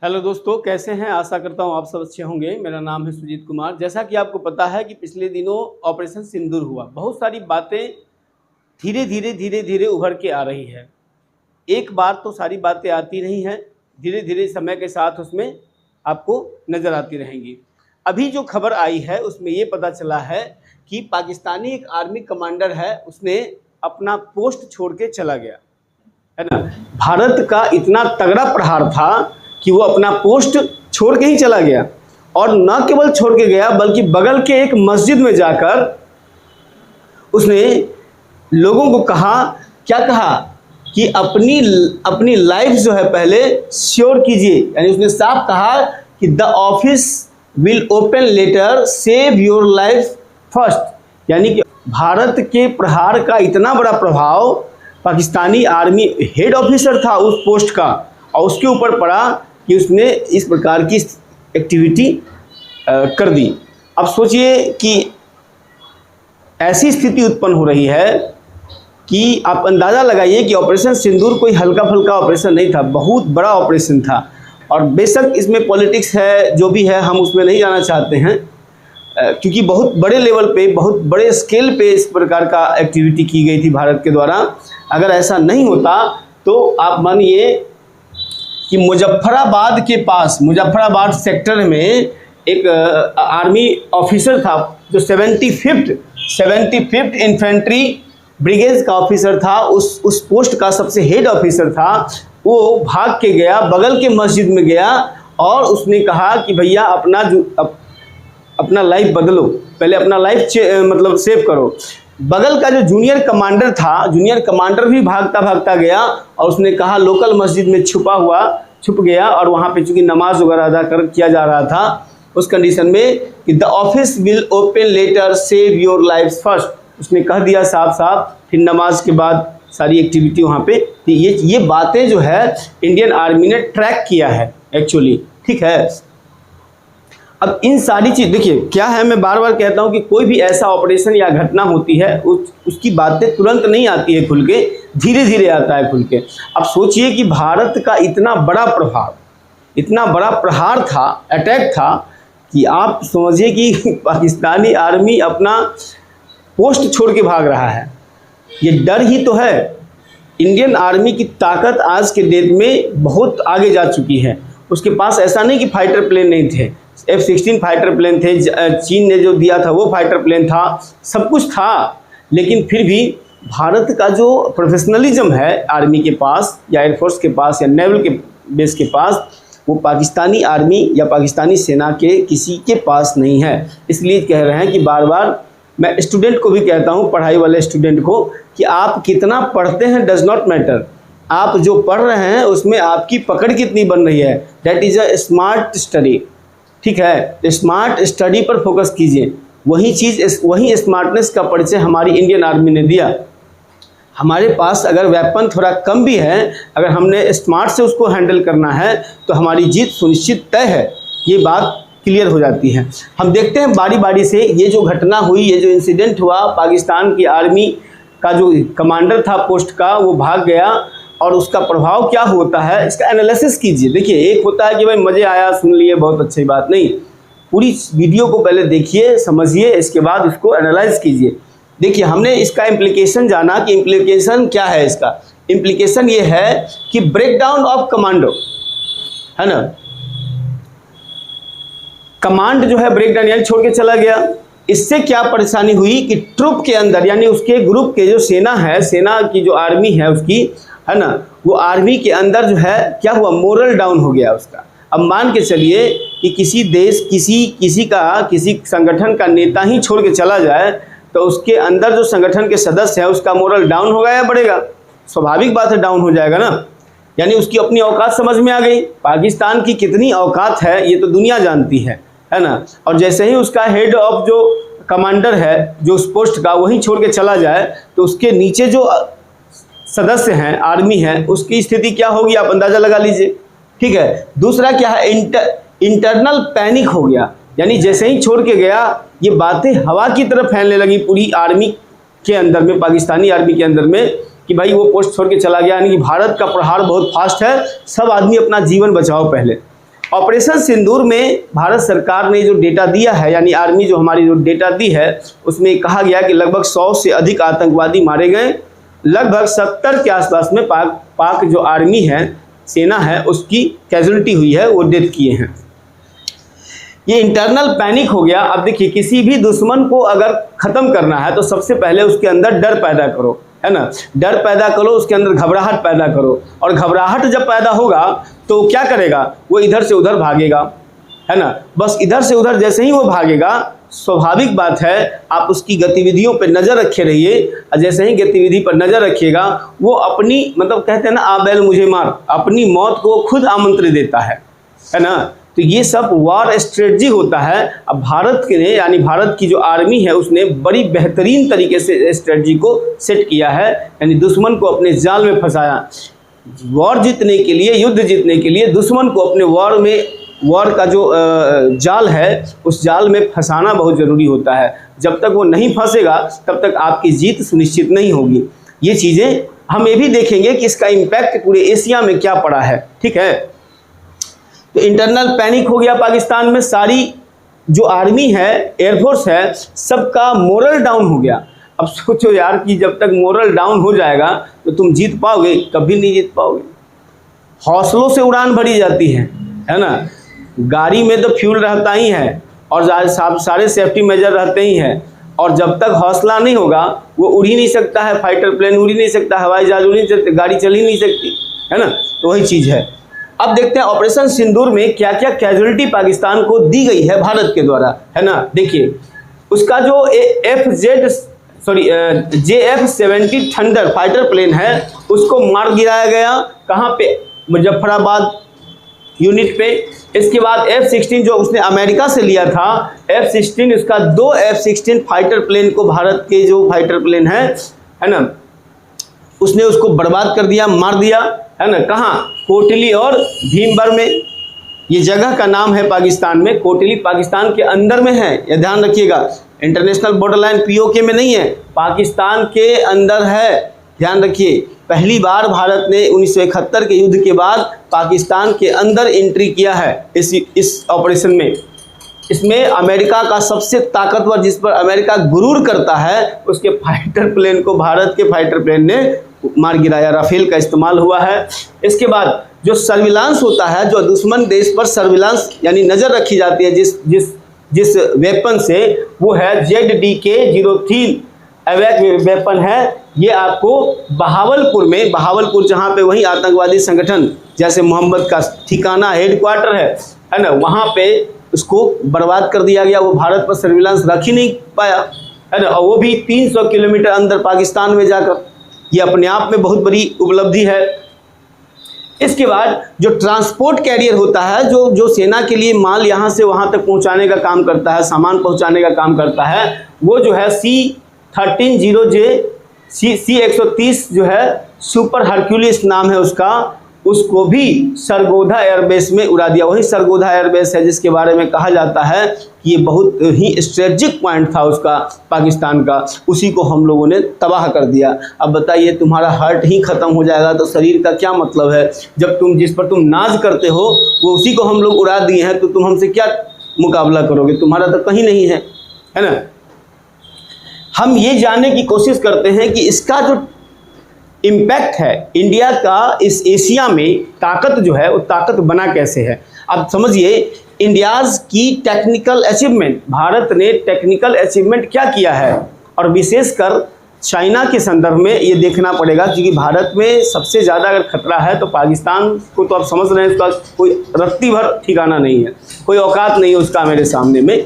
Hello दोस्तों, कैसे हैं? आशा करता हूं आप सब अच्छे होंगे। मेरा नाम है सुजीत कुमार। जैसा कि आपको पता है कि पिछले दिनों ऑपरेशन सिंदूर हुआ। बहुत सारी बातें धीरे धीरे उभर के आ रही है। एक बार तो सारी बातें आती नहीं हैं, धीरे धीरे समय के साथ उसमें आपको नज़र आती रहेंगी। अभी जो खबर आई है उसमें ये पता चला है कि पाकिस्तानी एक आर्मी कमांडर है, उसने अपना पोस्ट छोड़ के चला गया, है ना। भारत का इतना तगड़ा प्रहार था कि वो अपना पोस्ट छोड़ के ही चला गया, और न केवल छोड़ के गया बल्कि बगल के एक मस्जिद में जाकर उसने लोगों को कहा, क्या कहा कि अपनी लाइफ जो है पहले श्योर कीजिए। यानी उसने साफ कहा कि the office will open later, save your life first. यानी कि भारत के प्रहार का इतना बड़ा प्रभाव पाकिस्तानी आर्मी हेड ऑफिसर था उस पोस्ट का, और उसके ऊपर पड़ा कि उसने इस प्रकार की एक्टिविटी कर दी। अब सोचिए कि ऐसी स्थिति उत्पन्न हो रही है कि आप अंदाज़ा लगाइए कि ऑपरेशन सिंदूर कोई हल्का फुल्का ऑपरेशन नहीं था, बहुत बड़ा ऑपरेशन था। और बेशक इसमें पॉलिटिक्स है, जो भी है, हम उसमें नहीं जाना चाहते हैं, क्योंकि बहुत बड़े लेवल पे, बहुत बड़े स्केल पे इस प्रकार का एक्टिविटी की गई थी भारत के द्वारा। अगर ऐसा नहीं होता तो आप मानिए कि मुजफ्फराबाद के पास, मुजफ्फराबाद सेक्टर में एक आर्मी ऑफिसर था जो 75th इन्फेंट्री ब्रिगेड का ऑफिसर था, उस पोस्ट का सबसे हेड ऑफिसर था। वो भाग के गया, बगल के मस्जिद में गया और उसने कहा कि भैया अपना लाइफ बदलो, पहले अपना लाइफ मतलब सेव करो। बगल का जो जूनियर कमांडर था, जूनियर कमांडर भी भागता भागता गया और उसने कहा, लोकल मस्जिद में छुप गया, और वहाँ पे चूँकि नमाज वगैरह अदा किया जा रहा था उस कंडीशन में कि the office will open later, save your life first. उसने कह दिया साफ साफ। फिर नमाज के बाद सारी एक्टिविटी वहाँ पे थी। ये बातें जो है इंडियन आर्मी ने ट्रैक किया है एक्चुअली, ठीक है। अब इन सारी चीज़ देखिए क्या है, मैं बार बार कहता हूँ कि कोई भी ऐसा ऑपरेशन या घटना होती है उसकी बातें तुरंत नहीं आती है खुल के, धीरे धीरे आता है खुल के। अब सोचिए कि भारत का इतना बड़ा प्रभाव, इतना बड़ा प्रहार था, अटैक था, कि आप समझिए कि पाकिस्तानी आर्मी अपना पोस्ट छोड़ के भाग रहा है। ये डर ही तो है। इंडियन आर्मी की ताकत आज के डेट में बहुत आगे जा चुकी है। उसके पास ऐसा नहीं कि फाइटर प्लेन नहीं थे, F-16 फाइटर प्लेन थे, चीन ने जो दिया था वो फाइटर प्लेन था, सब कुछ था। लेकिन फिर भी भारत का जो प्रोफेशनलिज्म है आर्मी के पास या एयरफोर्स के पास या नेवल के बेस के पास, वो पाकिस्तानी आर्मी या पाकिस्तानी सेना के किसी के पास नहीं है। इसलिए कह रहे हैं कि बार बार मैं स्टूडेंट को भी कहता हूँ, पढ़ाई वाले स्टूडेंट को, कि आप कितना पढ़ते हैं डज नॉट मैटर। आप जो पढ़ रहे हैं उसमें आपकी पकड़ कितनी बन रही है, that is a smart study, ठीक है। स्मार्ट स्टडी पर फोकस कीजिए। वही स्मार्टनेस का परिचय हमारी इंडियन आर्मी ने दिया। हमारे पास अगर वेपन थोड़ा कम भी है, अगर हमने स्मार्ट से उसको हैंडल करना है तो हमारी जीत सुनिश्चित तय है। ये बात क्लियर हो जाती है। हम देखते हैं बारी बारी से ये जो घटना हुई, ये जो इंसिडेंट हुआ, पाकिस्तान की आर्मी का जो कमांडर था पोस्ट का वो भाग गया, और उसका प्रभाव क्या होता है इसका एनालिसिस कीजिए। देखिए, एक होता है कि भाई मज़े आया, सुन लिए, बहुत अच्छी बात, नहीं, पूरी वीडियो को पहले देखिए, समझिए, इसके बाद उसको एनालाइज कीजिए। देखिए, हमने इसका इम्प्लीकेशन जाना कि इम्प्लीकेशन क्या है। इसका इम्प्लीकेशन ये है कि ब्रेकडाउन ऑफ कमांडो, है ना। कमांड जो है ब्रेकडाउन यानी छोड़ के चला गया। इससे क्या परेशानी हुई कि ट्रुप के अंदर, यानी उसके ग्रुप के जो सेना है, सेना की जो आर्मी है उसकी, है ना, वो आर्मी के अंदर जो है क्या हुआ, मोरल डाउन हो गया उसका। अब मान के चलिए कि किसी देश, किसी संगठन का नेता ही छोड़ के चला जाए तो उसके अंदर जो संगठन के सदस्य हैं उसका मोरल डाउन होगा या बढ़ेगा? स्वाभाविक बात है, डाउन हो जाएगा ना। यानी उसकी अपनी औकात समझ में आ गई। पाकिस्तान की कितनी औकात है ये तो दुनिया जानती है ना। और जैसे ही उसका हेड ऑफ जो कमांडर है जो उस पोस्ट का, वही छोड़ के चला जाए तो उसके नीचे जो सदस्य हैं, आर्मी है, उसकी स्थिति क्या होगी आप अंदाज़ा लगा लीजिए, ठीक है। दूसरा क्या है, इंटरनल पैनिक हो गया। यानी जैसे ही छोड़ के गया ये बातें हवा की तरफ फैलने लगी पूरी आर्मी के अंदर में, पाकिस्तानी आर्मी के अंदर में, कि भाई वो पोस्ट छोड़ के चला गया। यानी कि भारत का प्रहार बहुत फास्ट है, सब आदमी अपना जीवन बचाओ पहले। ऑपरेशन सिंदूर में भारत सरकार ने जो डेटा दिया है, यानी आर्मी जो हमारी जो डेटा दी है, उसमें कहा गया कि लगभग 100 से अधिक आतंकवादी मारे गए। लगभग 70 के आसपास में पाक जो आर्मी है, सेना है, उसकी कैजुअलिटी हुई है, वो डेथ किए हैं। ये इंटरनल पैनिक हो गया। अब देखिए, किसी भी दुश्मन को अगर ख़त्म करना है तो सबसे पहले उसके अंदर डर पैदा करो, है ना। डर पैदा करो, उसके अंदर घबराहट पैदा करो, और घबराहट जब पैदा होगा तो क्या करेगा, वो इधर से उधर भागेगा, है ना। बस इधर से उधर जैसे ही वो भागेगा, स्वाभाविक बात है आप उसकी गतिविधियों पर नज़र रखे रहिए, और जैसे ही गतिविधि पर नज़र रखिएगा, वो अपनी, मतलब कहते हैं ना, आ बैल मुझे मार, अपनी मौत को खुद आमंत्रित देता है ना। तो ये सब वॉर स्ट्रेटजी होता है। अब भारत के ने, यानी भारत की जो आर्मी है, उसने बड़ी बेहतरीन तरीके से स्ट्रेटजी को सेट किया है, यानी दुश्मन को अपने जाल में फंसाया। वॉर जीतने के लिए, युद्ध जीतने के लिए दुश्मन को अपने वॉर का जो जाल है, उस जाल में फंसाना बहुत ज़रूरी होता है। जब तक वो नहीं फंसेगा तब तक आपकी जीत सुनिश्चित नहीं होगी। ये चीज़ें हम ये भी देखेंगे कि इसका इम्पैक्ट पूरे एशिया में क्या पड़ा है, ठीक है। तो इंटरनल पैनिक हो गया पाकिस्तान में, सारी जो आर्मी है, एयरफोर्स है, सबका मोरल डाउन हो गया। अब सोचो यार कि जब तक मोरल डाउन हो जाएगा तो तुम जीत पाओगे? कभी नहीं जीत पाओगे। हौसलों से उड़ान भरी जाती है ना। गाड़ी में तो फ्यूल रहता ही है और सारे सेफ्टी मेजर रहते ही हैं, और जब तक हौसला नहीं होगा वो उड़ ही नहीं सकता है, फाइटर प्लेन उड़ ही नहीं सकता, हवाई जहाज उड़ ही नहीं सकते, गाड़ी चल ही नहीं सकती, है ना। तो वही चीज़ है। अब देखते हैं ऑपरेशन सिंदूर में क्या क्या कैजुअलिटी पाकिस्तान को दी गई है भारत के द्वारा, है ना। देखिए, उसका जो JF-70 थंडर फाइटर प्लेन है, उसको मार गिराया गया। कहाँ पे? मुजफ्फराबाद यूनिट पे। इसके बाद F-16 जो उसने अमेरिका से लिया था, F-16, उसका 2 F-16 फाइटर प्लेन को, भारत के जो फाइटर प्लेन है ना, उसने उसको बर्बाद कर दिया, मार दिया, है ना। कहाँ? कोटली और भीमबर में। ये जगह का नाम है पाकिस्तान में। कोटली पाकिस्तान के अंदर में है, यह ध्यान रखिएगा। इंटरनेशनल बॉर्डर लाइन POK में नहीं है, पाकिस्तान के अंदर है, ध्यान रखिए। पहली बार भारत ने 1971 के युद्ध के बाद पाकिस्तान के अंदर एंट्री किया है इस ऑपरेशन में। इसमें अमेरिका का सबसे ताकतवर, जिस पर अमेरिका गुरूर करता है, उसके फाइटर प्लेन को भारत के फाइटर प्लेन ने मार गिराया। राफेल का इस्तेमाल हुआ है। इसके बाद जो सर्विलांस होता है, जो दुश्मन देश पर सर्विलांस यानी नज़र रखी जाती है जिस वेपन से, वो है ZDK-03 अवैध वेपन है। ये आपको बहावलपुर में, बहावलपुर जहाँ पे वही आतंकवादी संगठन जैसे मोहम्मद का ठिकाना, हेडक्वार्टर है ना, वहाँ पे उसको बर्बाद कर दिया गया। वो भारत पर सर्विलांस रख ही नहीं पाया, है ना, और वो भी 300 किलोमीटर अंदर पाकिस्तान में जाकर। ये अपने आप में बहुत बड़ी उपलब्धि है। इसके बाद जो ट्रांसपोर्ट कैरियर होता है, जो सेना के लिए माल यहाँ से वहाँ तक पहुँचाने का काम करता है, सामान पहुँचाने का काम करता है, वो जो है C-13J C-130 जो है, सुपर हरक्यूलिस नाम है उसका, उसको भी सरगोधा एयरबेस में उड़ा दिया। वही सरगोधा एयरबेस है जिसके बारे में कहा जाता है कि ये बहुत ही स्ट्रेटेजिक पॉइंट था उसका, पाकिस्तान का। उसी को हम लोगों ने तबाह कर दिया। अब बताइए, तुम्हारा हार्ट ही ख़त्म हो जाएगा तो शरीर का क्या मतलब है? जब जिस पर तुम नाज करते हो वो उसी को हम लोग उड़ा दिए हैं, तो तुम हमसे क्या मुकाबला करोगे? तुम्हारा तो कहीं नहीं है ना। हम ये जानने की कोशिश करते हैं कि इसका जो इम्पैक्ट है इंडिया का इस एशिया में, ताकत जो है वो ताकत बना कैसे है। अब समझिए, इंडियाज़ की टेक्निकल अचीवमेंट, भारत ने टेक्निकल अचीवमेंट क्या किया है, और विशेषकर चाइना के संदर्भ में ये देखना पड़ेगा, क्योंकि भारत में सबसे ज़्यादा अगर खतरा है तो पाकिस्तान को तो आप समझ रहे हैं, उसका कोई रत्ती भर ठिकाना नहीं है, कोई औकात नहीं है उसका मेरे सामने में,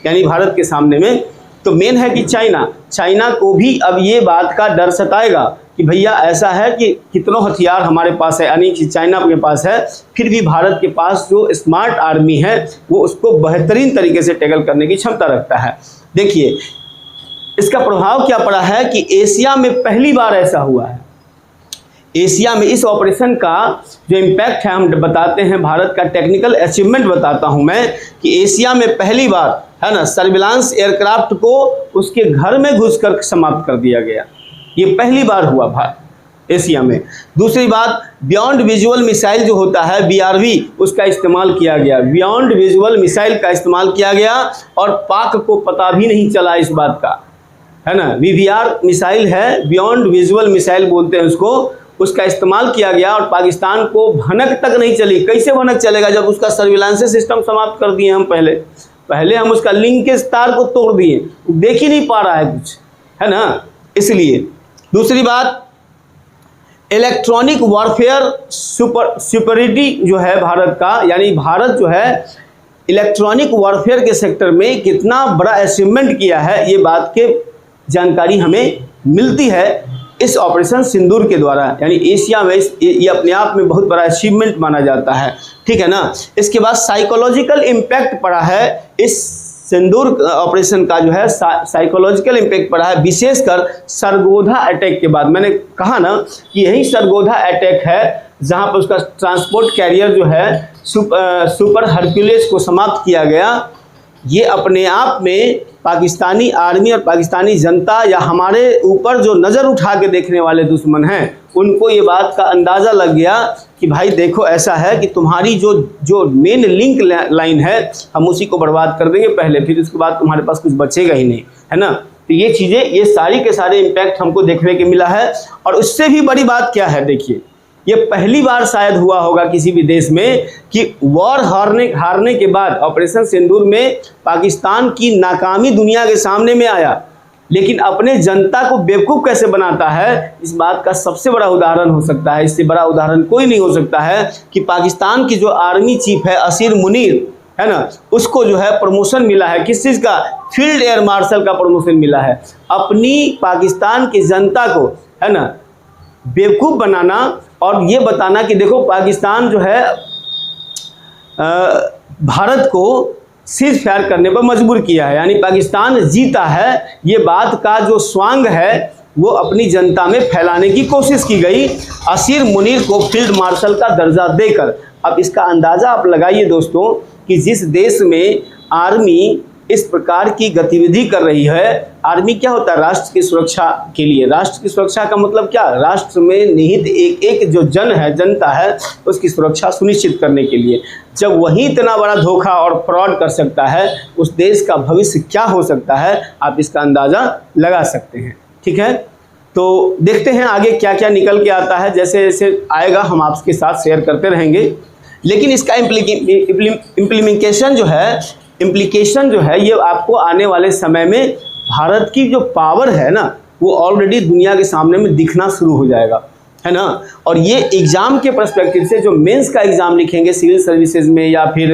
यानी भारत के सामने में। तो मेन है कि चाइना को भी अब ये बात का डर सताएगा कि भैया ऐसा है कि कितनों हथियार हमारे पास है, यानी कि चाइना के पास है, फिर भी भारत के पास जो स्मार्ट आर्मी है वो उसको बेहतरीन तरीके से टैकल करने की क्षमता रखता है। देखिए, इसका प्रभाव क्या पड़ा है कि एशिया में पहली बार ऐसा हुआ है। एशिया में इस ऑपरेशन का जो इम्पैक्ट है, हम बताते हैं भारत का टेक्निकल अचीवमेंट बताता हूं मैं, कि एशिया में पहली बार, है ना, सर्विलांस एयरक्राफ्ट को उसके घर में घुसकर समाप्त कर दिया गया। ये पहली बार हुआ एशिया में। दूसरी बात, बियॉन्ड विजुअल मिसाइल जो होता है BRV, उसका इस्तेमाल किया गया, बियॉन्ड विजुअल मिसाइल का इस्तेमाल किया गया और पाक को पता भी नहीं चला इस बात का, है ना। VVR मिसाइल है, बियॉन्ड विजुअल मिसाइल बोलते हैं उसका इस्तेमाल किया गया और पाकिस्तान को भनक तक नहीं चली। कैसे भनक चलेगा जब उसका सर्विलांस सिस्टम समाप्त कर दिए हम, पहले हम उसका लिंकेज तार को तोड़ दिए, देख ही नहीं पा रहा है कुछ, है ना। इसलिए दूसरी बात, इलेक्ट्रॉनिक वॉरफेयर सुपरिटी जो है भारत का, यानी भारत जो है इलेक्ट्रॉनिक वॉरफेयर के सेक्टर में कितना बड़ा अचीवमेंट किया है, ये बात के जानकारी हमें मिलती है इस ऑपरेशन सिंदूर के द्वारा। यानी एशिया में ये अपने आप में बहुत बड़ा अचीवमेंट माना जाता है, ठीक है ना। इसके बाद साइकोलॉजिकल इम्पैक्ट पड़ा है इस सिंदूर ऑपरेशन का, जो है साइकोलॉजिकल इम्पैक्ट पड़ा है, विशेषकर सरगोधा अटैक के बाद। मैंने कहा ना कि यही सरगोधा अटैक है जहां पर उसका ट्रांसपोर्ट कैरियर जो है सुपर हरक्यूलिस को समाप्त किया गया। ये अपने आप में पाकिस्तानी आर्मी और पाकिस्तानी जनता या हमारे ऊपर जो नज़र उठा के देखने वाले दुश्मन हैं, उनको ये बात का अंदाज़ा लग गया कि भाई देखो ऐसा है कि तुम्हारी जो मेन लिंक लाइन है हम उसी को बर्बाद कर देंगे पहले, फिर उसके बाद तुम्हारे पास कुछ बचेगा ही नहीं, है ना। तो ये चीज़ें, ये सारी के सारे इम्पैक्ट हमको देखने के मिला है। और उससे भी बड़ी बात क्या है, देखिए ये पहली बार शायद हुआ होगा किसी भी देश में कि वॉर हारने के बाद ऑपरेशन सिंदूर में पाकिस्तान की नाकामी दुनिया के सामने में आया, लेकिन अपने जनता को बेवकूफ़ कैसे बनाता है, इस बात का सबसे बड़ा उदाहरण हो सकता है। इससे बड़ा उदाहरण कोई नहीं हो सकता है कि पाकिस्तान की जो आर्मी चीफ है असीर मुनीर, है ना, उसको जो है प्रमोशन मिला है, किस चीज़ का, फील्ड एयर मार्शल का प्रमोशन मिला है। अपनी पाकिस्तान की जनता को, है ना, बेवकूफ़ बनाना और ये बताना कि देखो पाकिस्तान जो है भारत को सीज फायर करने पर मजबूर किया है, यानी पाकिस्तान जीता है, ये बात का जो स्वांग है वो अपनी जनता में फैलाने की कोशिश की गई असीर मुनीर को फील्ड मार्शल का दर्जा देकर। अब इसका अंदाज़ा आप लगाइए दोस्तों कि जिस देश में आर्मी इस प्रकार की गतिविधि कर रही है, आर्मी क्या होता है, राष्ट्र की सुरक्षा के लिए। राष्ट्र की सुरक्षा का मतलब क्या, राष्ट्र में निहित एक जो जनता है उसकी सुरक्षा सुनिश्चित करने के लिए। जब वही इतना बड़ा धोखा और फ्रॉड कर सकता है, उस देश का भविष्य क्या हो सकता है, आप इसका अंदाज़ा लगा सकते हैं, ठीक है। तो देखते हैं आगे क्या क्या निकल के आता है, जैसे जैसे आएगा हम आपके साथ शेयर करते रहेंगे। लेकिन इसका इम्प्लीकेशन जो है ये आपको आने वाले समय में भारत की जो पावर है ना, वो ऑलरेडी दुनिया के सामने में दिखना शुरू हो जाएगा, है ना। और ये एग्ज़ाम के पर्सपेक्टिव से जो मेंस का एग्ज़ाम लिखेंगे सिविल सर्विसेज में या फिर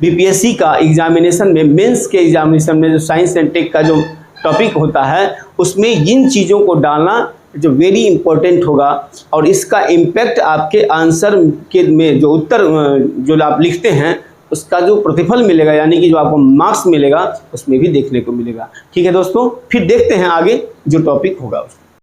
BPSC का एग्जामिनेशन में, मेंस के एग्जामिनेशन में जो साइंस एंड टेक का जो टॉपिक होता है उसमें इन चीज़ों को डालना जो वेरी इंपॉर्टेंट होगा। और इसका इम्पैक्ट आपके आंसर के में जो उत्तर जो आप लिखते हैं उसका जो प्रतिफल मिलेगा, यानी कि जो आपको मार्क्स मिलेगा, उसमें भी देखने को मिलेगा, ठीक है दोस्तों। फिर देखते हैं आगे जो टॉपिक होगा।